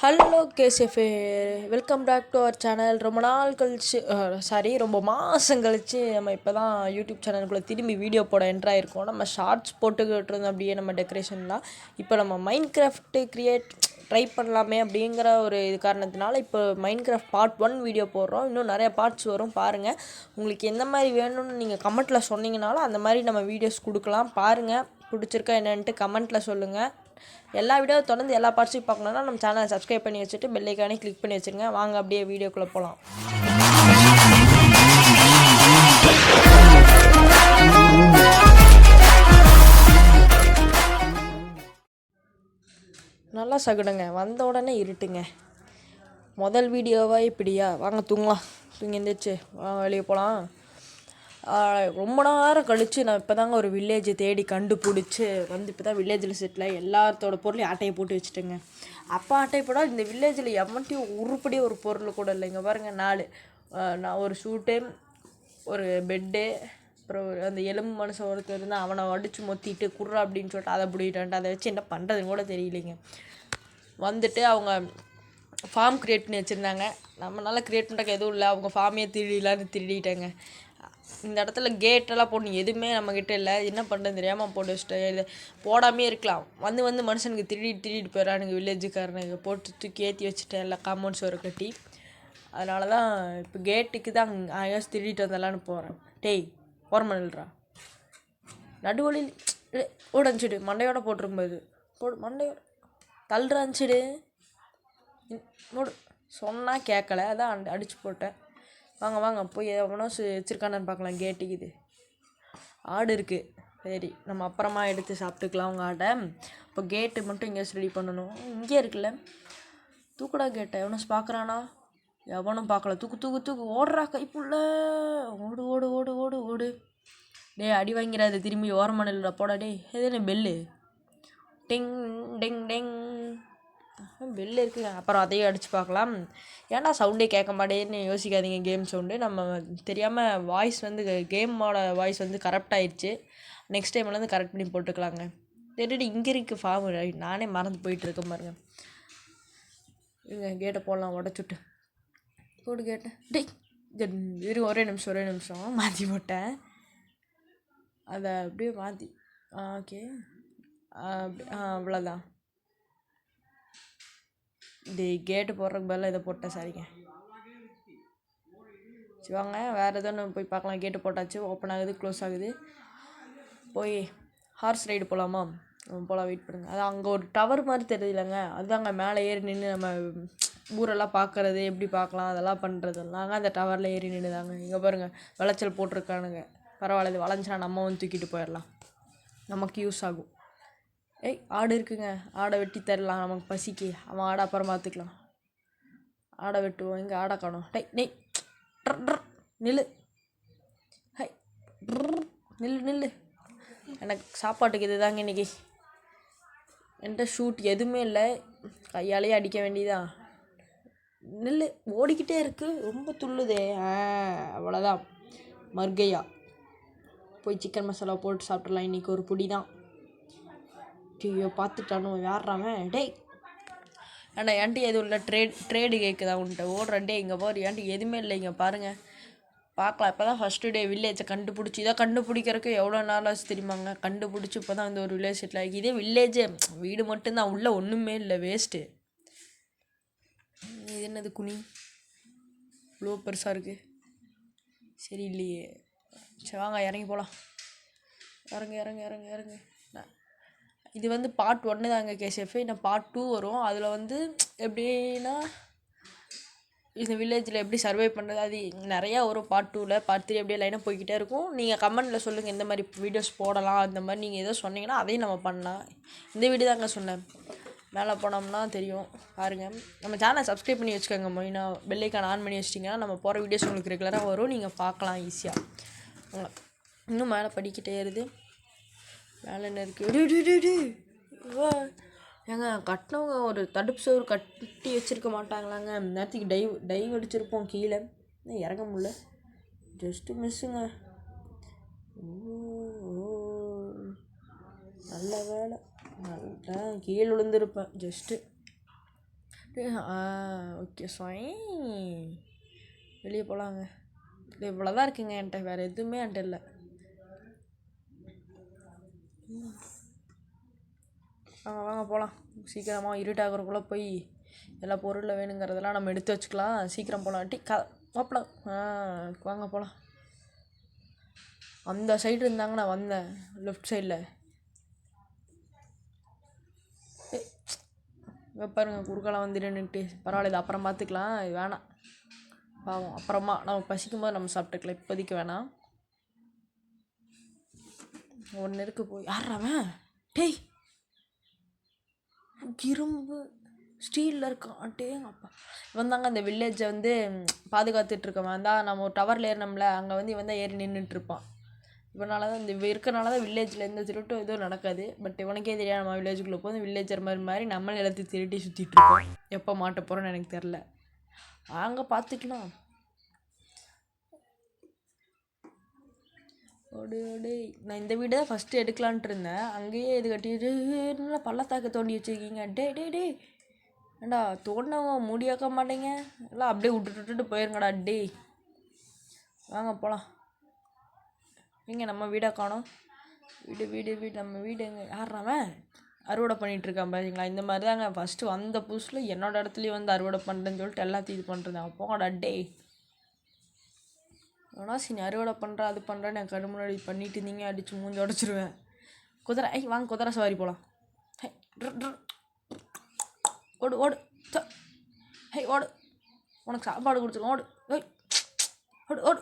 Hello கேசெஃபே, welcome back to our channel. ரொம்ப நாள் கழிச்சு ரொம்ப மாதம் கழிச்சு நம்ம இப்போ தான் யூடியூப் சேனலுக்குள்ளே திரும்பி வீடியோ போட என்ட்ராயிருக்கோம். நம்ம ஷார்ட்ஸ் போட்டுக்கிட்டு இருந்தோம் அப்படியே நம்ம டெக்கரேஷன்லாம். இப்போ நம்ம மைண்ட் கிராஃப்ட்டு ட்ரை பண்ணலாமே அப்படிங்கிற ஒரு இது காரணத்தினால இப்போ மைண்ட் கிராஃப்ட் பார்ட் 1 வீடியோ போடுறோம். இன்னும் நிறையா பார்ட்ஸ் வரும் பாருங்கள். உங்களுக்கு எந்த மாதிரி வேணும்னு நீங்கள் கமெண்ட்டில் சொன்னீங்கனாலும் அந்த மாதிரி நம்ம வீடியோஸ் கொடுக்கலாம். பாருங்கள், பிடிச்சிருக்கா என்னன்ட்டு கமெண்ட்டில் சொல்லுங்கள். எல்லா வீடியோ தொடர்ந்து எல்லா பார்ட்ஸையும் பார்க்கணுன்னா நம்ம சேனலை சப்ஸ்கிரைப் பண்ணி வச்சுட்டு பெல் ஐக்கானே கிளிக் பண்ணி வச்சுருங்க. வாங்க அப்படியே வீடியோக்குள்ளே போகலாம். நல்லா சகுடுங்க, வந்த உடனே இருட்டுங்க. முதல் வீடியோவா இப்படியா? வாங்க தூங்கலாம். தூங்கி எந்திரிச்சு வெளியே போகலாம். ரொம்ப நேரம் கழித்து நான் இப்போ தாங்க ஒரு வில்லேஜை தேடி கண்டுபிடிச்சி வந்து இப்போ தான் வில்லேஜில் செட்டில் எல்லாத்தோட பொருளையும் ஆட்டையை போட்டு வச்சுட்டேங்க. அப்போ ஆட்டையை போட்டால் இந்த வில்லேஜில் எவன்ட்டையும் உருப்படியே ஒரு பொருள் கூட இல்லைங்க. பாருங்கள், நான் ஒரு சூட்டு, ஒரு பெட்டு, அப்புறம் அந்த எலும்பு மனுஷன் ஒருத்தர் இருந்தால் அவனை அடித்து மொத்திட்டு குர்றா அப்படின்னு சொல்லிட்டு அதை பிடிக்கிட்டான்ட்டு அதை வச்சு என்ன பண்ணுறதுன்னு கூட தெரியலைங்க. வந்துட்டு அவங்க ஃபார்ம் க்ரியேட் பண்ணி வச்சுருந்தாங்க. நம்மளால் க்ரியேட் பண்ணுறக்கு எதுவும் இல்லை, அவங்க ஃபார்மையே திருடிட்டாங்க. இந்த இடத்துல கேட்டெல்லாம் போட்டு எதுவுமே நம்மக்கிட்ட இல்லை, என்ன பண்ணுறது தெரியாமல் போட்டு வச்சுட்டேன். இது போடாமே இருக்கலாம், வந்து மனுஷனுக்கு திருடிட்டு போயிடறானுங்க. வில்லேஜுக்காரனுக்கு போட்டு தூக்கி ஏற்றி வச்சுட்டேன் எல்லாம் காம்பவுண்ட் சோறு கட்டி. அதனால தான் இப்போ கேட்டுக்கு தான் யோசி திருடிட்டு வந்தலான்னு போகிறேன். டேய் ஓரமல்றா, நடுவழியில் ஓடஞ்சிடு, மண்டையோட போட்டிருக்கும்போது மண்டையோட தள்ளுறாஞ்சிடு மூடு சொன்னால் கேட்கல, அதான் அடித்து போட்டேன். வாங்க போய் எவனோ வச்சுருக்கானு பார்க்கலாம். கேட்டுக்குது ஆடு இருக்குது, சரி நம்ம அப்புறமா எடுத்து சாப்பிட்டுக்கலாம் அவங்க ஆடை. இப்போ கேட்டு மட்டும் இங்கே ரெடி பண்ணணும். இங்கே இருக்குல்ல, தூக்குடா கேட்டை. எவனோ பார்க்குறானா? எவனும் பார்க்கல. தூக்கு ஓடுறா கைப்புள்ள, ஓடு ஓடு ஓடு ஓடு ஓடு. டே அடி வாங்கிறாது, திரும்பி ஓரமணில் போடா. டே எதுன்னு பெல்லு டிங் டிங் டிங் பெல்லு இருக்குங்க. அப்புறம் அதையும் அடித்து பார்க்கலாம். ஏன்னா சவுண்டே கேட்க மாட்டேன்னு யோசிக்காதீங்க. கேம் சவுண்டு நம்ம தெரியாமல் வாய்ஸ் வந்து கேமோட வாய்ஸ் வந்து கரெக்ட் ஆயிடுச்சு. நெக்ஸ்ட் டைம்லேருந்து கரெக்ட் பண்ணி போட்டுக்கலாங்க. தேடிட்டு இங்கே இருக்குது ஃபார்ம், நானே மறந்து போயிட்டுருக்கேன் பாருங்க. இங்கே கேட்டை போடலாம், உடச்சுட்டு போட்டு கேட்டேன். டேய் ஒரே நிமிஷம் மாற்றி போட்டேன். அதை அப்படியே மாற்றி ஓகே அவ்வளோதான். இந்த கேட்டு போடுறதுக்கு பதிலாக இதை போட்டேன், சரிங்க. சரி வாங்க, வேறு எதுவும் போய் பார்க்கலாம். கேட்டு போட்டாச்சு, ஓப்பன் ஆகுது, க்ளோஸ் ஆகுது. போய் ஹார்ஸ் ரைடு போகலாமா? போகலாம், வெயிட் பண்ணுங்கள். அது அங்கே ஒரு டவர் மாதிரி தெரியலங்க, அதுதாங்க மேலே ஏறி நின்று நம்ம ஊரெல்லாம் பார்க்குறது, எப்படி பார்க்கலாம் அதெல்லாம் பண்ணுறதுலாங்க அந்த டவரில் ஏறி நின்றுதாங்க. இங்கே பாருங்கள், விளைச்சல் போட்டிருக்கானுங்க. பரவாயில்ல, இது வளைஞ்சினா நம்ம வந்து தூக்கிட்டு போயிடலாம், நமக்கு யூஸ் ஆகும். ஆடு இருக்குங்க, ஆடை வெட்டி தரலாம் நமக்கு பசிக்கு. அவன் ஆடை அப்புறம் பார்த்துக்கலாம். ஆடை வெட்டுவோம். இங்கே ஆடை காணும். நெய் நில்லு, நில்லு. எனக்கு சாப்பாட்டுக்கு இது தாங்க இன்றைக்கி. என்கிட்ட ஷூட் எதுவுமே இல்லை, கையாலேயே அடிக்க வேண்டியதான். நில்லு, ஓடிக்கிட்டே இருக்குது, ரொம்ப துள்ளுதே. அவ்வளோதான், மர்கையா. போய் சிக்கன் மசாலா போட்டு சாப்பிட்றலாம். இன்றைக்கி ஒரு பிடி தான். ஐயோ பார்த்துட்டானோ, யார்றாமன்? டேய் ஏன்டா ஏன்ட்டி எதுவும் இல்லை, ட்ரேடு கேட்குதா உன்ட்ட? ஓடுறேன். டே இங்கே போகிற ஏன்ட்டி எதுவுமே இல்லை. இங்கே பாருங்கள், பார்க்கலாம். இப்போ தான் ஃபஸ்ட்டு டே வில்லேஜை கண்டுபிடிச்சி, இதை கண்டுபிடிக்கிறதுக்கு எவ்வளோ நாள் ஆச்சு தெரியுமாங்க? கண்டுபிடிச்சி இப்போ தான் இந்த ஒரு வில்லேஜ் செட்டில் ஆகி. இதே வில்லேஜே வீடு மட்டும்தான், உள்ளே ஒன்றுமே இல்லை, வேஸ்ட்டு. இது என்னது குனி இவ்வளோ பெருசாக இருக்குது, சரி இல்லையே. சரி வாங்க இறங்கி போகலாம். இறங்கு. இது வந்து பார்ட் 1 தாங்க கேசெஃபே. இன்னும் பார்ட் 2 வரும். அதில் வந்து எப்படின்னா இந்த வில்லேஜில் எப்படி சர்வை பண்ணுறது அது நிறையா வரும். பார்ட் 2ல், பார்ட் 3 அப்படியே லைனாக போய்கிட்டே இருக்கும். நீங்கள் கமெண்ட்டில் சொல்லுங்கள் எந்த மாதிரி வீடியோஸ் போடலாம். அந்த மாதிரி நீங்கள் எதோ சொன்னீங்கன்னா அதையும் நம்ம பண்ணலாம். இந்த வீடியோ தாங்க சொன்னேன், மேலே போனோம்னா தெரியும் பாருங்கள். நம்ம சேனலை சப்ஸ்கிரைப் பண்ணி வச்சுக்கோங்க. மெயினாக பெல் ஐக்கான் ஆன் பண்ணி வச்சிட்டிங்கன்னா நம்ம போகிற வீடியோஸ் உங்களுக்கு ரெகுலராக வரும், நீங்கள் பார்க்கலாம் ஈஸியாக. இன்னும் மேலே படிக்கிட்டே ஏறுது. மேலே என்ன இருக்குது? ஏங்க கட்டினவங்க ஒரு தடுப்பு சோறு கட்டி வச்சுருக்க மாட்டாங்களாங்க? நேரத்துக்கு டைவ் அடிச்சிருப்போம் கீழே, இறங்க முடியல, ஜஸ்ட்டு மிஸ்ஸுங்க. நல்ல வேலை, நல்லா கீழே விழுந்திருப்பேன் ஜஸ்ட்டு. ஓகே வெளியே போகலாங்க. இது இவ்வளோதான் இருக்குங்க என்கிட்ட, வேறு எதுவுமே என்கிட்ட இல்லை. வாங்க போகலாம். சீக்கிரமாக இருட்டாகிறக்குள்ளே போய் எல்லா பொருளில் வேணுங்கிறதெல்லாம் நம்ம எடுத்து வச்சுக்கலாம். சீக்கிரம் போகலாம். மாப்பிள வாங்க போகலாம். அந்த சைடு இருந்தாங்க, நான் வந்தேன் லெஃப்ட் சைடில். பாருங்க குறுக்கால வந்துடுன்னுட்டு. பரவாயில்ல, இது அப்புறம் பார்த்துக்கலாம், இது வேணாம் பாவம். அப்புறமா நம்ம பசிக்கும் போது நம்ம சாப்பிட்டுக்கலாம், இப்போதைக்கு வேணாம். ஒன்று இருக்கு போய் யாராவன் டேய் இரும்பு ஸ்டீலில் இருக்கான். அப்பா இவன் தாங்க அந்த வில்லேஜை வந்து பாதுகாத்துட்ருக்கவன் தான். நம்ம ஒரு டவரில் ஏறினோம்ல, அங்கே வந்து இவன் தான் ஏறி நின்றுட்டுருப்பான். இவனால தான் இந்த இருக்கனால தான் வில்லேஜில் எந்த திருட்டும் எதுவும் நடக்காது. பட் இவனுக்கே தெரியாது நம்ம வில்லேஜுக்குள்ளே போது வில்லேஜர் மாதிரி நம்மளே எல்லாத்தையும் திருட்டி சுற்றிட்டுருக்கோம். எப்போ மாட்ட போகிறோன்னு எனக்கு தெரில. அங்கே பார்த்துக்கலாம். நான் இந்த வீடு தான் ஃபஸ்ட்டு எடுக்கலான்ட்டு இருந்தேன். அங்கேயே இது கட்டிட்டு நல்லா பள்ளத்தாக்க தோண்டி வச்சுருக்கீங்க. டே ஏண்டா தோண்டவங்க முடியாக்க மாட்டேங்க, எல்லாம் அப்படியே விட்டுட்டு போயிருங்கடா. வாங்க போகலாம். எங்கே நம்ம வீடாக காணோம். வீடு நம்ம வீடு எங்கே? யாராவன் அறுவடை பண்ணிகிட்ருக்கான் பாருங்களா. இந்த மாதிரி தாங்க ஃபஸ்ட்டு வந்த புதுசில் என்னோடய இடத்துலையும் வந்து அறுவடை பண்ணுறேன்னு சொல்லிட்டு எல்லாத்தையும் இது பண்ணுறேன். போங்கடா ஆனால் சரி அறுவடை பண்ணுறேன் அது பண்ணுறேன்னு என் கண்ணு முன்னாடி பண்ணிட்டு இருந்தீங்க, அடித்து மூஞ்சி உடச்சிருவேன். குதிரை வாங்க குதிரை சவாரி போகலாம். ஓடு ஓடு உனக்கு சாப்பாடு கொடுத்துருவோம். ஓடு ஓடு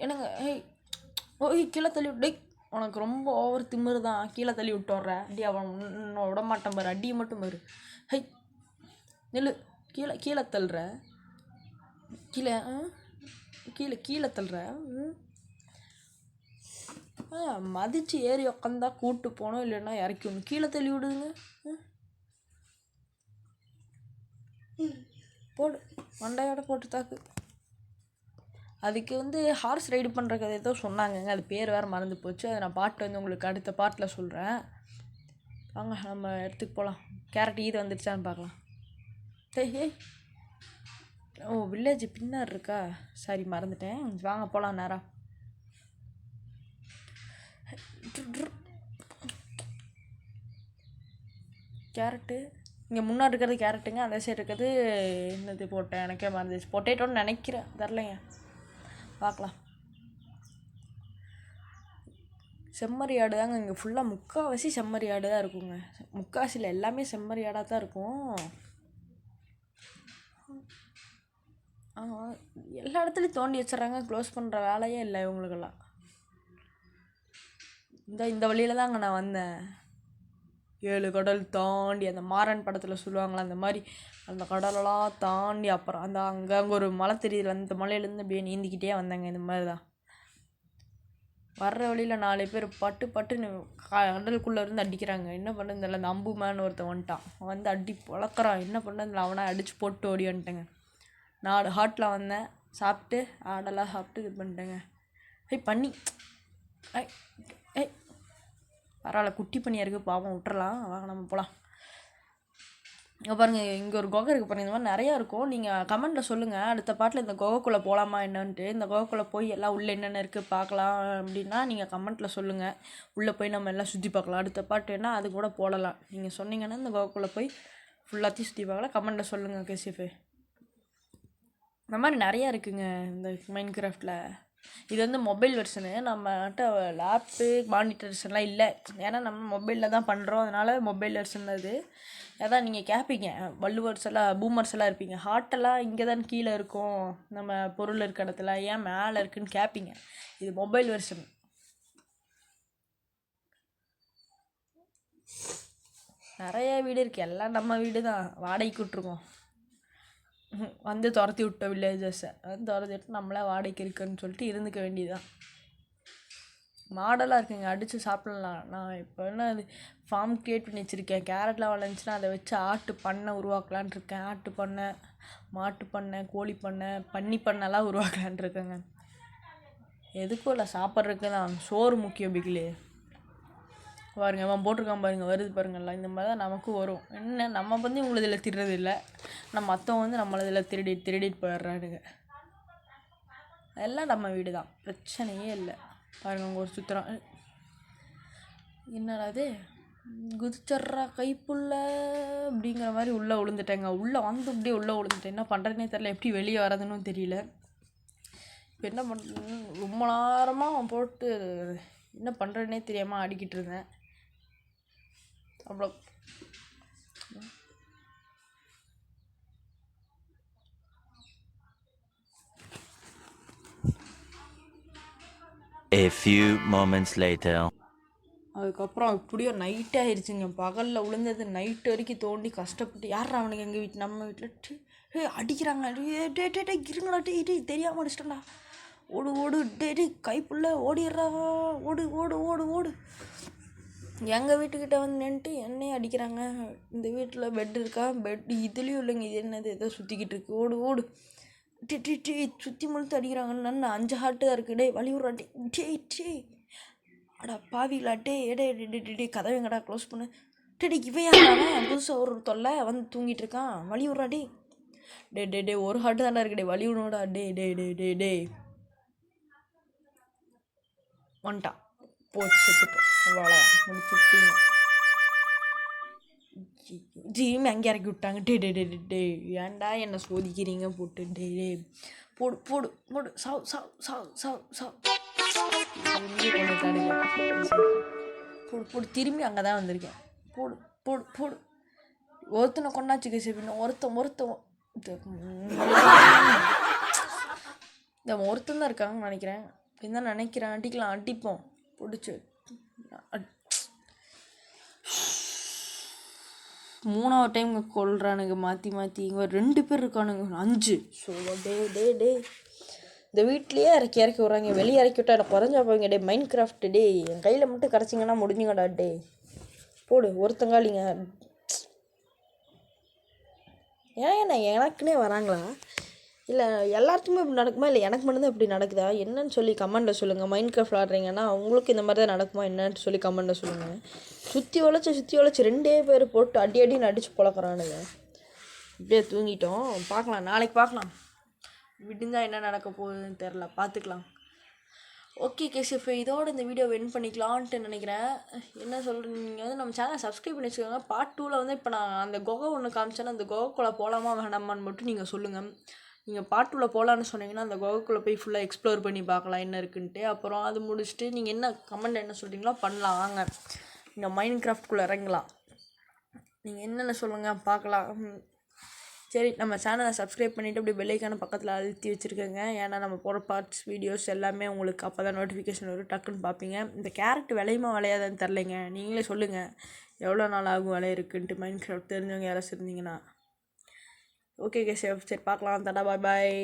என்னங்க கீழே தள்ளி விட்டு. உனக்கு ரொம்ப ஓவர் திமிரு தான், கீழே தள்ளி விட்டுற. அவன் விட மாட்டான் பாரு, அடியை மட்டும் பாரு. நெல்லு கீழே தள்ளுற, கீழே தள்ளுற. மதிச்சு ஏறி உக்காந்தா கூப்பிட்டு போனோம், இல்லைன்னா இறக்கி ஒன்று கீழே தள்ளி விடுதுங்க. போடு மண்டையோட போட்டு தாக்கு. அதுக்கு வந்து ஹார்ஸ் ரைடு பண்ணுற கதை ஏதோ சொன்னாங்கங்க, அது பேர் வேறு மறந்து போச்சு. அதை நான் பாட்டு வந்து உங்களுக்கு அடுத்த பாட்டில் சொல்கிறேன். வாங்க நம்ம இடத்துக்கு போகலாம். கேரட் இது வந்துடுச்சான்னு பார்க்கலாம். வில்லேஜ் பின்னார் இருக்கா, சரி மறந்துட்டேன். வாங்க போகலாம் நேராக. கேரட்டு இங்கே முன்னாடி இருக்கிறது கேரட்டுங்க, அந்த சைடு இருக்கிறது என்னது போட்டேன், எனக்கே மறந்துச்சு. பொட்டேட்டோன்னு நினைக்கிறேன், தரலைங்க, பார்க்கலாம். செம்மறி ஆடு தாங்க இங்கே ஃபுல்லாக, முக்கால்வாசி செம்மறி ஆடு தான் இருக்குங்க. முக்கால்வாசியில் எல்லாமே செம்மறி ஆடாக தான் இருக்கும். எல்லா இடத்துலையும் தோண்டி வச்சிடறாங்க, க்ளோஸ் பண்ணுற வேலையே இல்லை இவங்களுக்கெல்லாம். இந்த வழியில் தாங்க நான் வந்தேன். 7 கடல் தாண்டி, அந்த மாறன் படத்தில் சொல்லுவாங்களா அந்த மாதிரி, அந்த கடலெல்லாம் தாண்டி அப்புறம் அந்த அங்கே ஒரு மலை தெரியுது, அந்த மலையிலேருந்து அப்படியே நீந்திக்கிட்டே வந்தாங்க. இந்த மாதிரி தான் வர்ற வழியில் 4 பேர் பட்டுன்னு கடலுக்குள்ளே இருந்து அடிக்கிறாங்க. என்ன பண்ணுறது இல்லை, அந்த அம்பு மேன் ஒருத்தன் வந்துட்டான், வந்து அடி பழக்கிறான். என்ன பண்ணுறதுல அவனை அடித்து போட்டு ஓடி வந்துட்டேங்க. 4 ஹாட்டில் வந்தேன், சாப்பிட்டு ஆடெல்லாம் சாப்பிட்டு இது பண்ணிட்டேங்க. பண்ணி பரவாயில்ல, குட்டி பண்ணியாக இருக்குது பாவம், விட்டுறலாம். வாங்க நம்ம போகலாம். பாருங்கள் இங்கே ஒரு குகை இருக்குது பாருங்கள். இந்த மாதிரி நிறையா இருக்கும். நீங்கள் கமெண்ட்டில் சொல்லுங்கள் அடுத்த பாட்டில் இந்த குகைக்குள்ளே போகலாமா என்னன்ட்டு. இந்த குகைக்குள்ளே போய் எல்லாம் உள்ளே என்னென்ன இருக்குது பார்க்கலாம் அப்படின்னா நீங்கள் கமெண்ட்டில் சொல்லுங்கள். உள்ளே போய் நம்ம எல்லாம் சுற்றி பார்க்கலாம். அடுத்த பாட்டு என்ன அது கூட போடலாம். நீங்கள் சொன்னீங்கன்னா இந்த குகைக்குள்ளே போய் ஃபுல்லாத்தையும் சுற்றி பார்க்கலாம். கமெண்ட்டில் சொல்லுங்கள் கேசிஃபு. இந்த மாதிரி நிறையா இருக்குங்க இந்த மைன்கிராஃப்டில். இது வந்து மொபைல் வெர்ஷனு, நம்மகிட்ட லேப்பு மானிட்டர்ஸ்லாம் இல்லை. ஏன்னா நம்ம மொபைலில் தான் பண்ணுறோம், அதனால் மொபைல் வெர்ஷன் இது. அதான் நீங்கள் கேட்பீங்க, வள்ளுவர்ஸ் எல்லாம் பூமர்ஸ் எல்லாம் இருப்பீங்க, ஹார்ட்டெல்லாம் இங்கே தான் கீழே இருக்கும் நம்ம பொருள் இருக்க இடத்துல, ஏன் மேலே இருக்குதுன்னு கேட்பீங்க. இது மொபைல் வெர்ஷன். நிறைய வீடு இருக்குது, எல்லாம் நம்ம வீடு தான், வாடகைக்கு விட்ருக்கோம். வந்து துரத்தி விட்ட வில்லேஜஸை வந்து துரத்தி விட்டு நம்மளே வாடகைக்கு இருக்குன்னு சொல்லிட்டு இருந்துக்க வேண்டியதுதான். மாடலாக இருக்குங்க, அடித்து சாப்பிட்லாம். நான் இப்போ என்ன அது ஃபார்ம் க்ரியேட் பண்ணி வச்சுருக்கேன். கேரட்லாம் வளர்ந்துச்சுன்னா அதை வச்சு ஆட்டு பண்ணை உருவாக்கலான் இருக்கேன். ஆட்டு பண்ணை, மாட்டு பண்ணை, கோழி பண்ணை, பன்னி பண்ணைலாம் உருவாக்கலான் இருக்கேங்க. எதுக்கும் இல்லை, சாப்பிட்றதுக்கு தான். சோறு முக்கியம் பிகிலே. பாருங்க அவன் போட்டிருக்கான் பாருங்க, வருது பாருங்கள்லாம். இந்த மாதிரி தான் நமக்கும் வரும். என்ன நம்ம வந்து இவங்களை இதில் திருடுறது இல்லை, நம்ம மற்றவங்க வந்து நம்மளை இதில் திருடிட்டு போயிடுறானுங்க. எல்லாம் நம்ம வீடு தான், பிரச்சனையே இல்லை. பாருங்க அவங்க ஒரு சுற்றுறான். என்னடா அது, குதிச்சர்றா கைப்புள்ள அப்படிங்கிற மாதிரி உள்ளே விழுந்துட்டேங்க. உள்ளே வந்து அப்படியே உள்ளே விழுந்துட்டேன். என்ன பண்ணுறதுனே தெரில, எப்படி வெளியே வரதுன்னு தெரியல. இப்போ என்ன பண்ணுறேன்னு ரொம்ப நேரமாக போட்டு என்ன பண்ணுறதுனே தெரியாமல் ஆடிக்கிட்டு இருந்தேன். அவ்வளோ A few moments later. அதுக்கப்புறம் இப்படியோ நைட் ஆயிடுச்சுங்க. பகலில் விழுந்தது நைட்டு வரைக்கும் தோண்டி கஷ்டப்பட்டு, யார் அவனுக்கு எங்கள் வீட்டு நம்ம வீட்டில் அடிக்கிறாங்க. டே டே டே இருங்களா, டே தெரியாமல் அடிச்சிட்டா, ஓடு ஓடு, டே கைப்புள்ள ஓடிடுறா, ஓடு ஓடு ஓடு ஓடு. எங்கள் வீட்டுக்கிட்ட வந்து நின்றுட்டு என்னையே அடிக்கிறாங்க. இந்த வீட்டில் பெட் இருக்கா, பெட் இதுலேயும் இல்லைங்க, இது என்னது ஏதோ சுற்றிக்கிட்டு இருக்கு, ஓடு ஓடு. டே சுற்றி முழுத்து அடிக்கிறாங்க. நான் 5 ஹார்ட்டு தான் இருக்குது. டே வழி விட்றா, டே அடா பாவிங்களா, டே கதவை எங்கடா க்ளோஸ் பண்ணு. டே இவையான் புதுசாக ஒரு தொல்லை வந்து தூங்கிட்டு இருக்கான், வழி விட்றா. டே 1 ஹார்ட்டு தானே இருக்குடே, வழி விடணுடா. டே வந்துட்டான், போச்சு, செத்துப்போம். அவ்வளோதான், முடிச்சுட்டீங்க. ஜிம் அங்கே இறக்கி விட்டாங்க. டே ஏன்டா என்னை சோதிக்கிறீங்க போட்டு. டே போடு போடு போடு, சாவ் போடு போடு. திரும்பி அங்கே தான் வந்திருக்கேன். போடு போடு போடு. ஒருத்தனை கொண்டாச்சு கேசப்பின்னா, இந்த ஒருத்தன் தான் இருக்காங்கன்னு நினைக்கிறேன். என்ன நினைக்கிறேன், அடிப்போம் பிடிச்சி. 3வது டைம் கொள்றானுங்க மாற்றி இங்கே 2 பேர் இருக்கானுங்க, 5. ஸோ டே இந்த வீட்லேயே இறக்கி விட்றாங்க. வெளியே இறக்கி விட்டா எனக்கு குறைஞ்சா போய்ங்க. மைண்ட் கிராஃப்ட் என் கையில் மட்டும் கிடச்சிங்கன்னா முடிஞ்சுங்கடா. போடு ஒருத்தங்காலிங்க. ஏன் எனக்குன்னே வராங்களா, இல்லை எல்லாத்துக்குமே இப்படி நடக்குமா, இல்லை எனக்கு மட்டும்தான் இப்படி நடக்குதா என்னன்னு சொல்லி கமெண்டில் சொல்லுங்கள். மைண்ட் கிராஃப்ட் விளாட்றீங்கன்னா உங்களுக்கு இந்த மாதிரி தான் நடக்குமா என்னன்னு சொல்லி கமெண்டில் சொல்லுங்கள். சுற்றி உழைச்சி 2 பேர் போட்டு அடின்னு அடித்து பொழக்கிறானுங்க. இப்படியே தூங்கிட்டோம். பார்க்கலாம், நாளைக்கு பார்க்கலாம். விடிஞ்சால் என்ன நடக்க போகுதுன்னு தெரில, பார்த்துக்கலாம். ஓகே கேஷிஃப், இதோட இந்த வீடியோவை என் பண்ணிக்கலான்ட்டு நினைக்கிறேன். என்ன சொல்கிறேன், நீங்கள் வந்து நம்ம சேனலை சப்ஸ்கிரைப் பண்ணி வச்சுக்கோங்க. பார்ட் 2ல் வந்து இப்போ நான் அந்த குகை ஒன்று காமிச்சேன்னா அந்த குகைக்குள்ளே போகலாமா வேணாமான்னு மட்டும் நீங்கள் சொல்லுங்கள். நீங்கள் பார்ட் 2ல் போகலான்னு சொன்னீங்கன்னா அந்த குகைக்குள்ளே போய் ஃபுல்லாக எக்ஸ்ப்ளோர் பண்ணி பார்க்கலாம் என்ன இருக்குன்ட்டு. அப்புறம் அது முடிச்சுட்டு நீங்கள் என்ன கமெண்ட் என்ன சொல்கிறீங்களோ பண்ணலாம். வாங்க நீங்கள் மைண்ட் கிராஃப்ட்குள்ளே இறங்கலாம். நீங்கள் என்னென்ன சொல்லுங்கள் பார்க்கலாம். சரி, நம்ம சேனலை சப்ஸ்கிரைப் பண்ணிவிட்டு அப்படி பெல்லைக்கான பக்கத்தில் அழுத்தி வச்சுருக்கேங்க. ஏன்னா நம்ம போகிற பார்ட்ஸ் வீடியோஸ் எல்லாமே உங்களுக்கு அப்போ தான் நோட்டிஃபிகேஷன் வரும், டக்குன்னு பார்ப்பீங்க. இந்த கேரட் விளையுமா விளையாதான்னு தெரிலைங்க, நீங்களே சொல்லுங்கள் எவ்வளோ நாள் ஆகும் விளையிருக்குன்ட்டு. மைண்ட் கிராஃப்ட் தெரிஞ்சவங்க யாராச்சும் இருந்தீங்கன்னா. ஓகே கேஷ், சரி பார்க்கலாம். தடா, பாய்.